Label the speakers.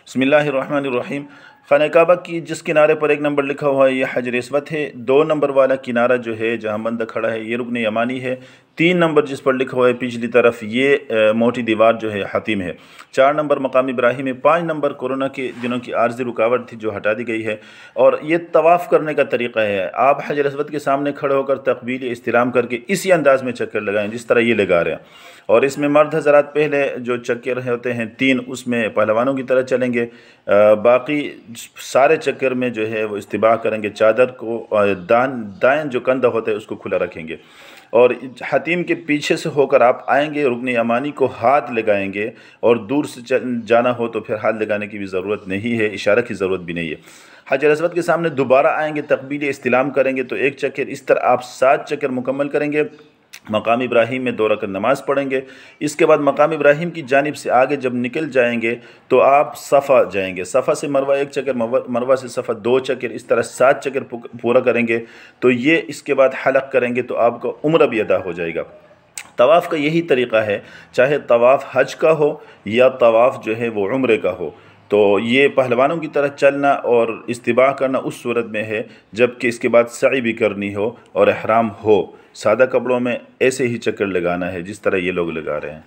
Speaker 1: बिस्मिल्लाहिर्रहमानिर्रहीम। खाना काबा की जिस किनारे पर एक नंबर लिखा हुआ है ये हजर अस्वद है। 2 नंबर वाला किनारा जो है जहाँ बंदा खड़ा है ये रुकन यमानी है। 3 नंबर जिस पर लिखा हुआ है पिछली तरफ ये मोटी दीवार जो है हतीम है। 4 नंबर मकाम इब्राहिम है। 5 नंबर कोरोना के दिनों की आर्जी रुकावट थी जो हटा दी गई है। और ये तवाफ़ करने का तरीक़ा है, आप हजर अस्वद के सामने खड़े होकर तकबीर इस्तिलाम करके इसी अंदाज़ में चक्कर लगाएं जिस तरह ये लगा रहे हैं। और इसमें मर्द हज़रात पहले जो चक्कर होते हैं 3 उसमें पहलवानों की तरह चलेंगे, बाकी सारे चक्कर में जो है वो इस्तिबाह करेंगे, चादर को दाएं जो कंधा होता है उसको खुला रखेंगे। और हतीम के पीछे से होकर आप आएंगे, रुकन यमानी को हाथ लगाएंगे और दूर से जाना हो तो फिर हाथ लगाने की भी ज़रूरत नहीं है, इशारा की ज़रूरत भी नहीं है। हजर अस्वद के सामने दोबारा आएंगे, तकबीर इस्तिलाम करेंगे तो एक चक्कर, इस तरह आप 7 चक्कर मुकम्मल करेंगे। मकाम इब्राहिम में 2 रकअत नमाज़ पढ़ेंगे। इसके बाद मकाम इब्राहिम की जानिब से आगे जब निकल जाएंगे तो आप सफ़ा जाएंगे, सफ़ा से मरवा 1 चक्कर, मरवा से सफ़ा 2 चक्कर, इस तरह 7 चक्कर पूरा करेंगे तो ये इसके बाद हलक करेंगे तो आपका उम्र भी अदा हो जाएगा। तवाफ़ का यही तरीक़ा है, चाहे तवाफ़ हज का हो या तवाफ़ जो है वो उम्रे का हो। तो ये पहलवानों की तरह चलना और इस्तिबाह करना उस सूरत में है जबकि इसके बाद सई भी करनी हो और ihram हो। सादा कपड़ों में ऐसे ही चक्कर लगाना है जिस तरह ये लोग लगा रहे हैं।